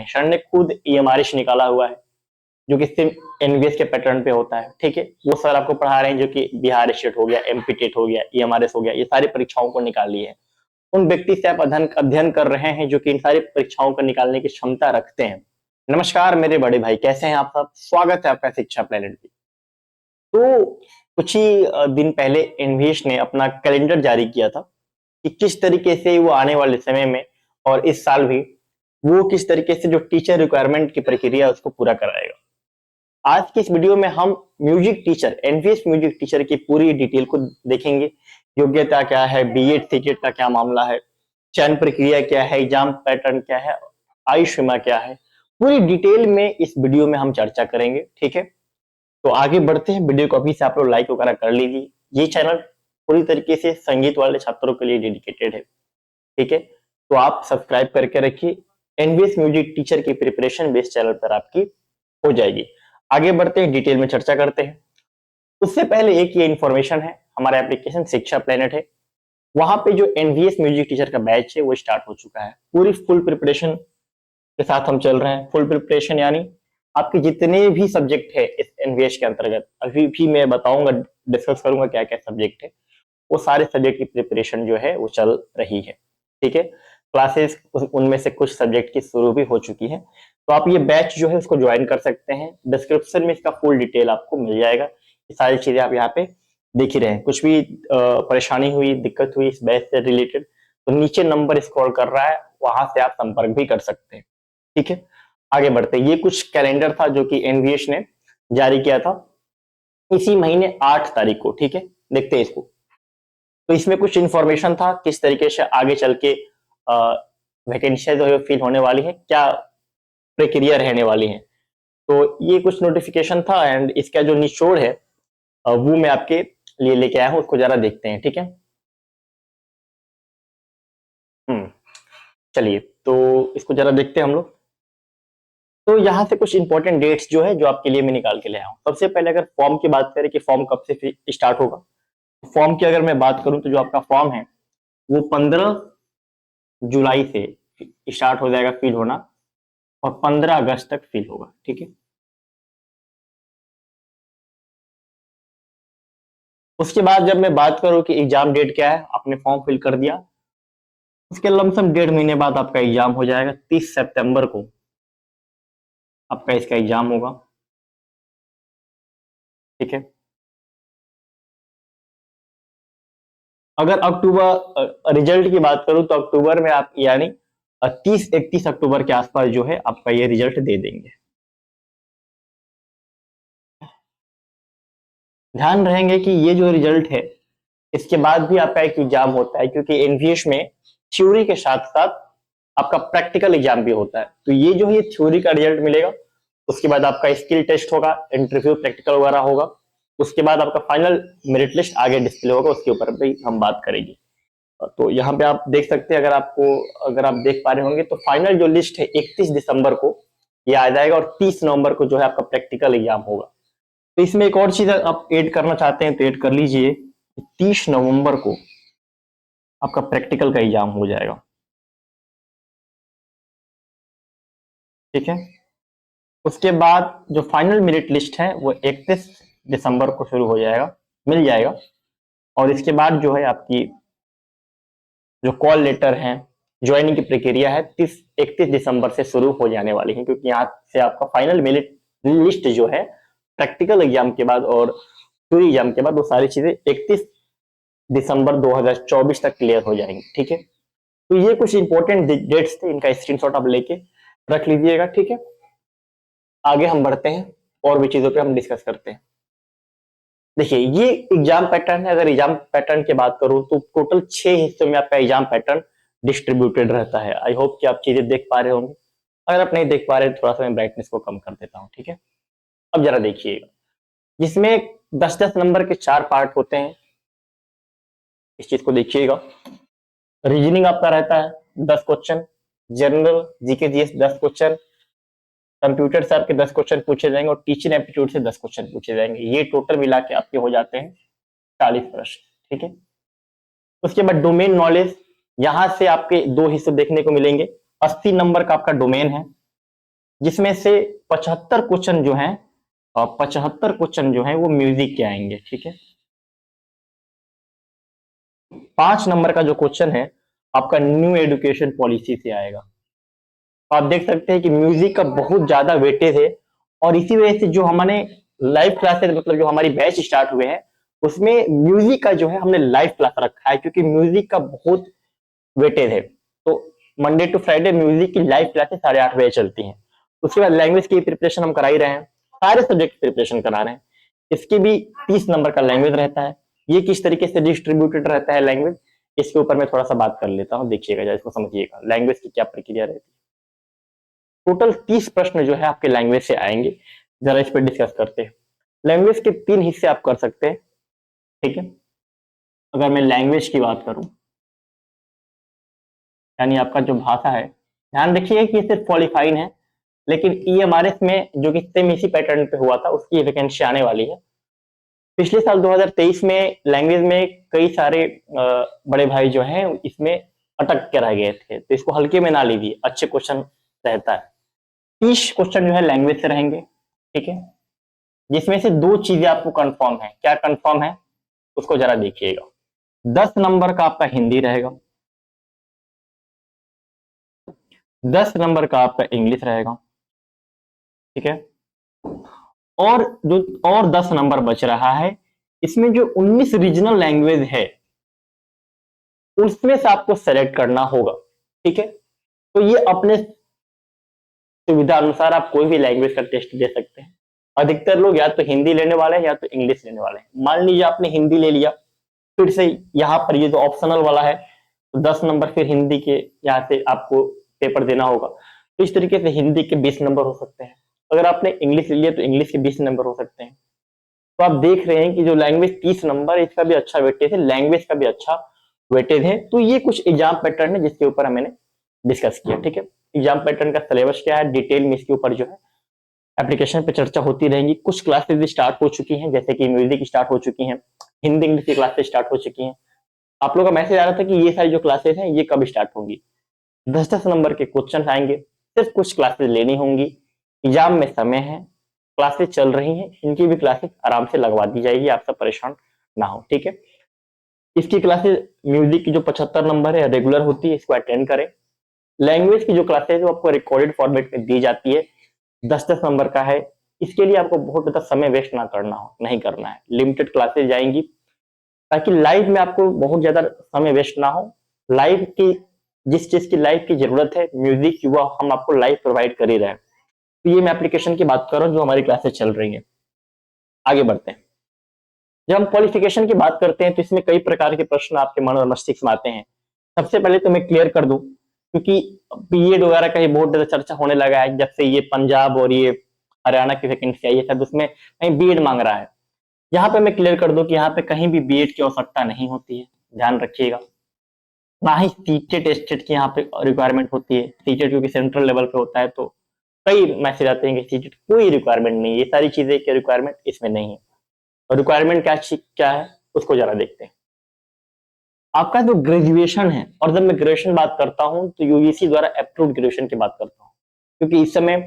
क्षण ने खुद ईएमआरएस निकाला हुआ है जो कि सिर्फ एनवीएस के पैटर्न पे होता है। ठीक है, वो सर आपको पढ़ा रहे हैं जो कि बिहार स्टेट हो गया, एमपी टेट हो गया, ईएमआरएस हो गया, ये सारी परीक्षाओं को निकाल ली है। उन व्यक्ति से आप अध्ययन कर रहे हैं जो कि इन सारी परीक्षाओं को निकालने की क्षमता रखते हैं। नमस्कार मेरे बड़े भाई, कैसे हैं आप सब? स्वागत है आपका शिक्षा प्लेनेट पे। तो कुछ ही दिन पहले एनवीएस ने अपना कैलेंडर जारी किया था कि किस तरीके से वो आने वाले समय में और इस साल भी वो किस तरीके से जो टीचर रिक्वायरमेंट की प्रक्रिया है उसको पूरा कराएगा। आज की इस वीडियो में हम music teacher, NVS music teacher की पूरी डिटेल को देखेंगे। योग्यता क्या है, बीएड सीटेट का क्या मामला है, चयन प्रक्रिया क्या है, एग्जाम पैटर्न क्या है, आयु सीमा क्या है, पूरी डिटेल में इस वीडियो में हम चर्चा करेंगे। ठीक है, तो आगे बढ़ते हैं। वीडियो को अभी से आप लोग लाइक वगैरह कर लीजिए। ये चैनल पूरी तरीके से संगीत वाले छात्रों के लिए डेडिकेटेड है। ठीक है, तो आप सब्सक्राइब करके रखिए। एनवीएस म्यूजिक टीचर की प्रिपरेशन बेस्ड चैनल पर आपकी हो जाएगी। आगे बढ़ते हैं, डिटेल में चर्चा करते हैं। उससे पहले एक ये इन्फॉर्मेशन है, हमारा एप्लीकेशन शिक्षा प्लेनेट है, वहां पे जो एनवीएस म्यूजिक टीचर का बैच है वो स्टार्ट हो चुका है। पूरी फुल प्रिपरेशन के साथ हम चल रहे हैं। फुल प्रिपरेशन यानी आपके जितने भी सब्जेक्ट है इस एनवीएस के अंतर्गत, अभी भी मैं बताऊंगा, डिस्कस करूंगा क्या क्या सब्जेक्ट है, वो सारे सब्जेक्ट की प्रिपरेशन जो है वो चल रही है। ठीक है, क्लासेस उनमें से कुछ सब्जेक्ट की शुरू भी हो चुकी है, तो आप ये बैच जो है उसको ज्वाइन कर सकते हैं। डिस्क्रिप्शन में इसका फुल डिटेल आपको मिल जाएगा। ये सारी चीजें आप यहाँ पे देख ही रहे हैं। कुछ भी परेशानी हुई, दिक्कत हुई इस बैच से रिलेटेड, तो नीचे नंबर स्क्रॉल कर रहा है, वहां से आप संपर्क भी कर सकते हैं। ठीक है, आगे बढ़ते हैं। ये कुछ कैलेंडर था जो कि एनवीएस ने जारी किया था इसी महीने 8 तारीख को। ठीक है, देखते हैं इसको। तो इसमें कुछ इंफॉर्मेशन था किस तरीके से आगे चल के वैकेंसियां जो है फिल होने वाली है, क्या प्रक्रिया रहने वाली है। तो ये कुछ नोटिफिकेशन था एंड इसका जो निचोड़ है वो मैं आपके लिए लेके आया हूं, उसको जरा देखते हैं। ठीक है, चलिए तो इसको जरा देखते हैं हम लोग। तो यहाँ से कुछ इंपॉर्टेंट डेट्स जो है जो आपके लिए मैं निकाल के ले आया हूँ। सबसे पहले अगर फॉर्म की बात करें कि फॉर्म कब से स्टार्ट होगा, फॉर्म की अगर मैं बात करूं तो जो आपका फॉर्म है वो 15 जुलाई से स्टार्ट हो जाएगा फिल होना और 15 अगस्त तक फिल होगा। ठीक है, उसके बाद जब मैं बात करूं कि एग्जाम डेट क्या है, आपने फॉर्म फिल कर दिया, उसके लमसम 1.5 महीने बाद आपका एग्जाम हो जाएगा। 30 सितंबर को आपका इसका एग्जाम होगा। ठीक है, अगर अक्टूबर रिजल्ट की बात करूं तो अक्टूबर में आप यानी 30-31 अक्टूबर के आसपास जो है आपका ये रिजल्ट दे देंगे। ध्यान रहेंगे कि ये जो रिजल्ट है इसके बाद भी आपका एक एग्जाम होता है, क्योंकि एनवीएस में थ्योरी के साथ साथ आपका प्रैक्टिकल एग्जाम भी होता है। तो ये जो है थ्योरी का रिजल्ट मिलेगा, उसके बाद आपका स्किल टेस्ट होगा, इंटरव्यू प्रैक्टिकल वगैरह होगा, उसके बाद आपका फाइनल मेरिट लिस्ट आगे डिस्प्ले होगा, उसके ऊपर भी हम बात करेंगे। तो यहाँ पे आप देख सकते हैं, अगर आप देख पा रहे होंगे तो फाइनल जो लिस्ट है 31 दिसंबर को ये आ जाएगा और 30 नवंबर को जो है आपका प्रैक्टिकल एग्जाम होगा। तो इसमें एक और चीज आप ऐड करना चाहते हैं तो ऐड कर लीजिए, 30 नवंबर को आपका प्रैक्टिकल का एग्जाम हो जाएगा। ठीक है, उसके बाद जो फाइनल मेरिट लिस्ट है वो 31 दिसंबर को शुरू हो जाएगा, मिल जाएगा। और इसके बाद जो है आपकी जो कॉल लेटर है, ज्वाइनिंग की प्रक्रिया है 31 दिसंबर से शुरू हो जाने वाली है, क्योंकि यहाँ से आपका फाइनल मेरिट लिस्ट जो है प्रैक्टिकल एग्जाम के बाद और थ्योरी एग्जाम के बाद वो सारी चीजें 31 दिसंबर 2024 तक क्लियर हो जाएंगी। ठीक है, तो ये कुछ इंपॉर्टेंट डेट्स थे, इनका स्क्रीनशॉट आप लेके रख लीजिएगा। ठीक है, आगे हम बढ़ते हैं और भी चीजों पे हम डिस्कस करते हैं। देखिए ये एग्जाम पैटर्न है। अगर एग्जाम पैटर्न की बात करूं तो टोटल 6 हिस्सों में आपका एग्जाम पैटर्न डिस्ट्रीब्यूटेड रहता है। आई होप कि आप चीजें देख पा रहे होंगे। अगर आप नहीं देख पा रहे थोड़ा सा मैं ब्राइटनेस को कम कर देता हूँ। ठीक है, अब जरा देखिएगा, जिसमें 10-10 नंबर के 4 पार्ट होते हैं। इस चीज को देखिएगा। रीजनिंग आपका रहता है 10 question, general GK GS 10 question, computer से आपके 10 क्वेश्चन पूछे जाएंगे और टीचिंग एप्टीट्यूड से 10 क्वेश्चन पूछे जाएंगे। ये टोटल मिला के आपके हो जाते हैं 40 प्रश्न। ठीक है, उसके बाद डोमेन नॉलेज, यहां से आपके दो हिस्से देखने को मिलेंगे। 80 नंबर का आपका डोमेन है जिसमें से 75 क्वेश्चन जो हैं, 75 क्वेश्चन जो हैं वो म्यूजिक के आएंगे। ठीक है, 5 नंबर का जो क्वेश्चन है आपका न्यू एजुकेशन पॉलिसी से आएगा। तो आप देख सकते हैं कि म्यूजिक का बहुत ज्यादा वेटेज है, और इसी वजह से जो हमने लाइव क्लासेस, मतलब जो हमारी बैच स्टार्ट हुए हैं उसमें म्यूजिक का जो है हमने लाइव क्लास रखा है, क्योंकि म्यूजिक का बहुत वेटेज है। तो मंडे टू फ्राइडे म्यूजिक की लाइव क्लासेस 8:30 बजे चलती हैं। उसके बाद लैंग्वेज की प्रिपरेशन हम करा ही रहे हैं, सारे सब्जेक्ट प्रिपरेशन करा रहे हैं। इसकी भी 30 नंबर का लैंग्वेज रहता है। ये किस तरीके से डिस्ट्रीब्यूटेड रहता है लैंग्वेज, इसके ऊपर मैं थोड़ा सा बात कर लेता हूँ, देखिएगा, इसको समझिएगा लैंग्वेज की क्या प्रक्रिया रहती है। टोटल 30 प्रश्न जो है आपके लैंग्वेज से आएंगे। जरा इस पर डिस्कस करते हैं। लैंग्वेज के 3 हिस्से आप कर सकते हैं। ठीक है, अगर मैं लैंग्वेज की बात करूं, यानी आपका जो भाषा है, ध्यान रखिए कि ये सिर्फ क्वालिफाइंग है, लेकिन ईएमआरएस में जो कि सेम इसी पैटर्न पे हुआ था उसकी वैकेंसी आने वाली है। पिछले साल 2023 में लैंग्वेज में कई सारे बड़े भाई जो हैं इसमें अटक के रह गए थे, तो इसको हल्के में ना लीजिए, अच्छे क्वेश्चन रहता है। 30 क्वेश्चन जो है लैंग्वेज से रहेंगे। ठीक है, जिसमें से 2 चीजें आपको कंफर्म है। क्या कंफर्म है उसको जरा देखिएगा। 10 नंबर का आपका हिंदी रहेगा, 10 नंबर का आपका इंग्लिश रहेगा। ठीक है, और जो और 10 नंबर बच रहा है, इसमें जो 19 रीजनल लैंग्वेज है उसमें से आपको सेलेक्ट करना होगा। ठीक है, तो ये अपने सुविधा अनुसार आप कोई भी लैंग्वेज का टेस्ट दे सकते हैं। अधिकतर लोग या तो हिंदी लेने वाले हैं या तो इंग्लिश लेने वाले हैं। मान लीजिए आपने हिंदी ले लिया, फिर से यहाँ पर ये जो ऑप्शनल वाला है, तो 10 नंबर फिर हिंदी के यहाँ से आपको पेपर देना होगा। तो इस तरीके से हिंदी के 20 नंबर हो सकते हैं। अगर आपने इंग्लिश ले लिया तो इंग्लिश के 20 नंबर हो सकते हैं। तो आप देख रहे हैं कि जो लैंग्वेज 30 नंबर, इसका भी अच्छा वेटेज है, लैंग्वेज का भी अच्छा वेटेज है। तो ये कुछ एग्जाम पैटर्न है जिसके ऊपर मैंने डिस्कस किया। ठीक है, एग्जाम पैटर्न का सिलेबस क्या है, डिटेल में इसके ऊपर जो है एप्लीकेशन पे चर्चा होती रहेगी। कुछ क्लासेस स्टार्ट हो चुकी हैं, जैसे कि म्यूजिक स्टार्ट हो चुकी हैं, हिंदी इंग्लिश की क्लासेस स्टार्ट हो चुकी हैं। आप लोगों का मैसेज आ रहा था कि ये सारी जो क्लासेस हैं ये कब स्टार्ट होंगी। 10-10 नंबर के क्वेश्चन आएंगे, सिर्फ कुछ क्लासेस लेनी होंगी। एग्जाम में समय है, क्लासेस चल रही हैं, इनकी भी क्लासेस आराम से लगवा दी जाएगी, आप सब परेशान ना हो। ठीक है, इसकी क्लासेस म्यूजिक की जो 75 नंबर है रेगुलर होती है, इसको अटेंड करें। लैंग्वेज की जो क्लासेस है वो आपको रिकॉर्डेड फॉर्मेट में दी जाती है, 10-10 नंबर का है। इसके लिए आपको बहुत ज्यादा समय वेस्ट ना करना हो, नहीं करना है, लिमिटेड क्लासेस जाएंगी, ताकि लाइव में आपको बहुत ज्यादा समय वेस्ट ना हो। लाइव की जिस चीज की लाइव की जरूरत है, म्यूजिक की, वो हम आपको लाइव प्रोवाइड कर ही रहे हैं। तो ये मैं एप्लीकेशन की बात कर रहा हूँ जो हमारी क्लासेस चल रही है। आगे बढ़ते हैं। जब हम क्वालिफिकेशन की बात करते हैं तो इसमें कई प्रकार के प्रश्न आपके मन और मस्तिष्क में आते हैं। सबसे पहले तो मैं क्लियर कर दूं, क्योंकि बीएड वगैरह का ये बहुत ज्यादा चर्चा होने लगा है, जब से ये पंजाब और ये हरियाणा की वैकेंसी आई है, शायद उसमें कहीं बीएड मांग रहा है। यहाँ पे मैं क्लियर कर दूं कि यहाँ पे कहीं भी बीएड की आवश्यकता नहीं होती है, ध्यान रखिएगा। ना ही सीटेट स्टेट की यहाँ पे रिक्वायरमेंट होती है। सीटेट क्योंकि सेंट्रल लेवल पे होता है, तो कई मैसेज आते हैं कि सीटेट कोई रिक्वायरमेंट नहीं है। ये सारी चीजें की रिक्वायरमेंट इसमें नहीं है। और रिक्वायरमेंट क्या है उसको जरा देखते हैं। आपका जो ग्रेजुएशन है, और जब मैं ग्रेजुएशन बात करता हूँ तो यूजीसी द्वारा अप्रूव्ड ग्रेजुएशन की बात करता हूँ, क्योंकि इस समय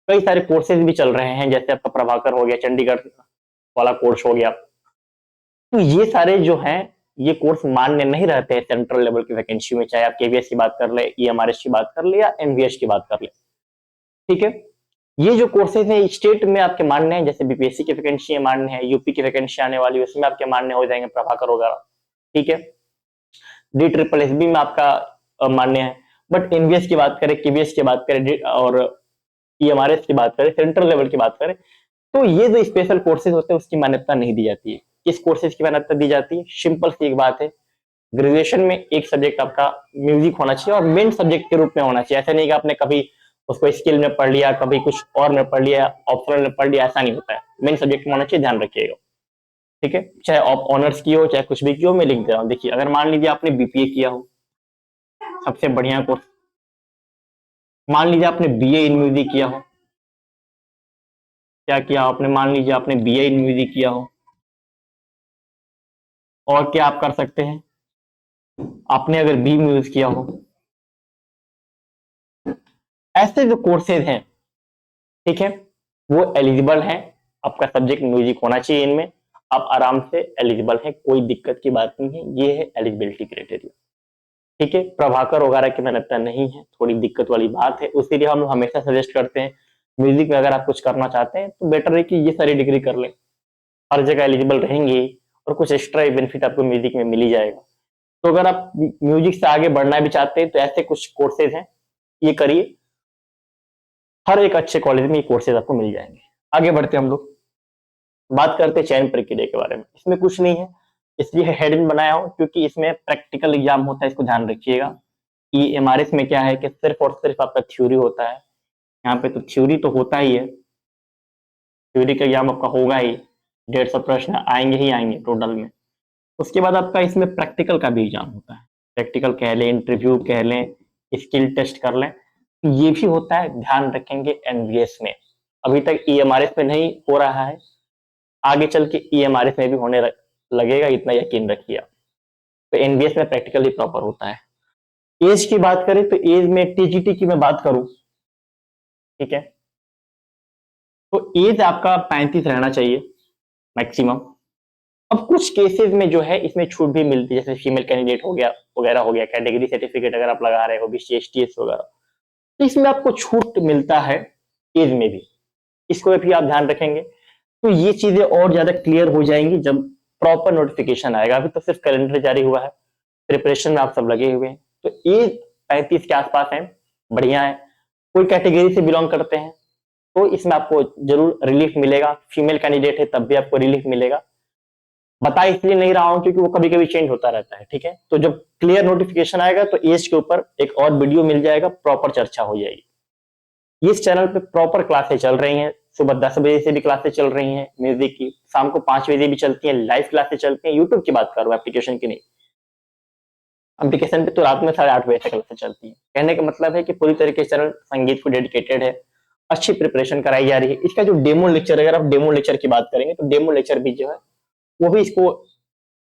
कई सारे कोर्सेज भी चल रहे हैं, जैसे आपका प्रभाकर हो गया, चंडीगढ़ वाला कोर्स हो गया। तो ये सारे जो हैं ये कोर्स मान्य नहीं रहते हैं सेंट्रल लेवल की वैकेंसी में, चाहे आप केवीएस की बात कर ले, ईएमआरएस की बात कर ले, या एमवीएस की बात कर ले। ठीक है, ये जो कोर्सेज हैं स्टेट में आपके मान्य हैं, जैसे बीपीएससी की वैकेंसी मान्य है, यूपी की वैकेंसी आने वाली है उसमें आपके मान्य हो जाएंगे, प्रभाकर वगैरह। ठीक है, DSSB में आपका मान्य है। बट एनवीएस की बात करें, केवीएस की बात करें, और ईएमआरएस की बात करें, सेंट्रल लेवल की बात करें, तो ये जो स्पेशल कोर्सेज होते हैं उसकी मान्यता नहीं दी जाती है। किस कोर्सेज की मान्यता दी जाती है? सिंपल सी एक बात है, ग्रेजुएशन में एक सब्जेक्ट आपका म्यूजिक होना चाहिए, और मेन सब्जेक्ट के रूप में होना चाहिए। ऐसा नहीं कि आपने कभी उसको स्किल में पढ़ लिया, कभी कुछ और में पढ़ लिया, ऑप्शनल में पढ़ लिया, ऐसा नहीं होता है। मेन सब्जेक्ट में होना चाहिए, ध्यान रखिएगा। ठीक है, चाहे आप ऑनर्स की हो चाहे कुछ भी की हो, मैं लिख दे रहा हूँ। देखिए, अगर मान लीजिए आपने बीपीए किया हो, सबसे बढ़िया कोर्स। मान लीजिए आपने बीए इन म्यूजिक किया हो, क्या किया आपने, मान लीजिए आपने बीए इन म्यूजिक किया हो, और क्या आप कर सकते हैं, आपने अगर बी म्यूजिक किया हो, ऐसे जो कोर्सेज हैं ठीक है, वो एलिजिबल है, आपका सब्जेक्ट म्यूजिक होना चाहिए इनमें, आप आराम से एलिजिबल है, कोई दिक्कत की बात नहीं है, ये है एलिजिबिलिटी क्राइटेरिया। ठीक है, प्रभाकर वगैरह की मैंने लगता नहीं है, थोड़ी दिक्कत वाली बात है, उसके लिए हम लोग हमेशा सजेस्ट करते हैं म्यूजिक में अगर आप कुछ करना चाहते हैं तो बेटर है कि ये सारी डिग्री कर लें, हर जगह एलिजिबल रहेंगे और कुछ एक्स्ट्रा बेनिफिट आपको म्यूजिक में मिल ही जाएगा। तो अगर आप म्यूजिक से आगे बढ़ना भी चाहते हैं तो ऐसे कुछ कोर्सेज हैं, ये करिए, हर एक अच्छे कॉलेज में ये कोर्सेज आपको मिल जाएंगे। आगे बढ़ते हैं हम लोग, बात करते हैं चयन प्रक्रिया के बारे में। इसमें कुछ नहीं है, इसलिए हेडिंग बनाया हूं क्योंकि इसमें प्रैक्टिकल एग्जाम होता है, इसको ध्यान रखिएगा कि एमआरएस में क्या है कि सिर्फ और सिर्फ आपका थ्योरी होता है, यहाँ पे तो थ्योरी तो होता ही है, थ्योरी का एग्जाम आपका होगा ही, 150 प्रश्न आएंगे ही आएंगे टोटल में। उसके बाद आपका इसमें प्रैक्टिकल का भी एग्जाम होता है, प्रैक्टिकल कह लें, इंटरव्यू कह लें, स्किल टेस्ट कर लें, तो ये भी होता है, ध्यान रखेंगे एनवीएस में। अभी तक ईएमआरएस में नहीं हो रहा है, आगे चल के ईएमआरएस में भी होने लगेगा, इतना यकीन रखिए। तो एनवीएस में प्रैक्टिकली प्रॉपर होता है। एज की बात करें तो एज में टीजीटी की मैं बात करूं, ठीक है, तो एज आपका 35 रहना चाहिए मैक्सिमम। अब कुछ केसेस में जो है इसमें छूट भी मिलती है, जैसे फीमेल कैंडिडेट हो गया वगैरह हो गया, कैटेगरी सर्टिफिकेट अगर आप लगा रहे हो, बीसी एसटीएस वगैरह, तो इसमें आपको छूट मिलता है एज में भी, इसको भी आप ध्यान रखेंगे। तो ये चीजें और ज्यादा क्लियर हो जाएंगी जब प्रॉपर नोटिफिकेशन आएगा। अभी तो सिर्फ कैलेंडर जारी हुआ है, प्रिपरेशन में आप सब लगे हुए हैं, तो एज 35 के आसपास है, बढ़िया है। कोई कैटेगरी से बिलोंग करते हैं तो इसमें आपको जरूर रिलीफ मिलेगा, फीमेल कैंडिडेट है तब भी आपको रिलीफ मिलेगा। बता इसलिए नहीं रहा हूं क्योंकि वो कभी कभी चेंज होता रहता है, ठीक है। तो जब क्लियर नोटिफिकेशन आएगा तो एज के ऊपर एक और वीडियो मिल जाएगा, प्रॉपर चर्चा हो जाएगी। इस चैनल पे प्रॉपर क्लासेस चल रही हैं, सुबह 10 बजे से भी क्लासेस चल रही हैं म्यूजिक की, शाम को 5 बजे भी चलती हैं, लाइव क्लासेस चलती हैं। यूट्यूब की बात कर रहा हूं, एप्लीकेशन की नहीं। एप्लीकेशन पे तो रात में 8:30 बजे तक क्लासेस चलती हैं। कहने का मतलब है कि पूरी तरीके से चैनल संगीत को डेडिकेटेड है, अच्छी प्रिपरेशन कराई जा रही है। इसका जो डेमो लेक्चर, अगर आप डेमो लेक्चर की बात करेंगे तो डेमो लेक्चर भी जो है वो भी इसको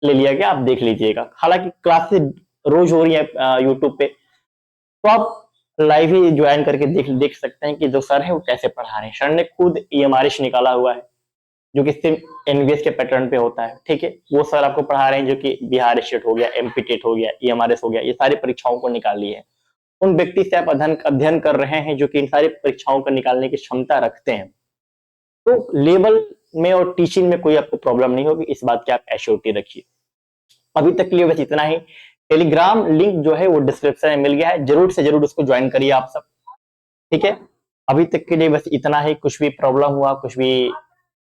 ले लिया गया, आप देख लीजिएगा। हालांकि क्लासेस रोज हो रही है यूट्यूब पे, तो आप लाइव ही ज्वाइन करके देख देख सकते हैं कि जो सर है वो कैसे पढ़ा रहे हैं। सर ने खुद ईएमआरएस निकाला हुआ है जो कि सिर्फ एनवीएस के पैटर्न पे होता है, ठीक है। वो सर आपको पढ़ा रहे हैं जो कि बिहार स्टेट हो गया, एमपी टेट हो गया, ईएमआरएस हो गया, ये सारी परीक्षाओं को निकाल लिए है। उन व्यक्ति से आप अध्ययन कर रहे हैं जो कि इन सारी परीक्षाओं को निकालने की क्षमता रखते हैं, तो लेवल में और टीचिंग में कोई आपको प्रॉब्लम नहीं होगी, इस बात की आप एश्योरिटी रखिए। अभी तक के लिए बस इतना ही। टेलीग्राम लिंक जो है वो डिस्क्रिप्शन में मिल गया है, जरूर से जरूर उसको ज्वाइन करिए आप सब, ठीक है। अभी तक के लिए बस इतना ही। कुछ भी प्रॉब्लम हुआ, कुछ भी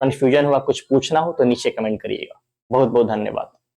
कंफ्यूजन हुआ, कुछ पूछना हो तो नीचे कमेंट करिएगा। बहुत बहुत धन्यवाद।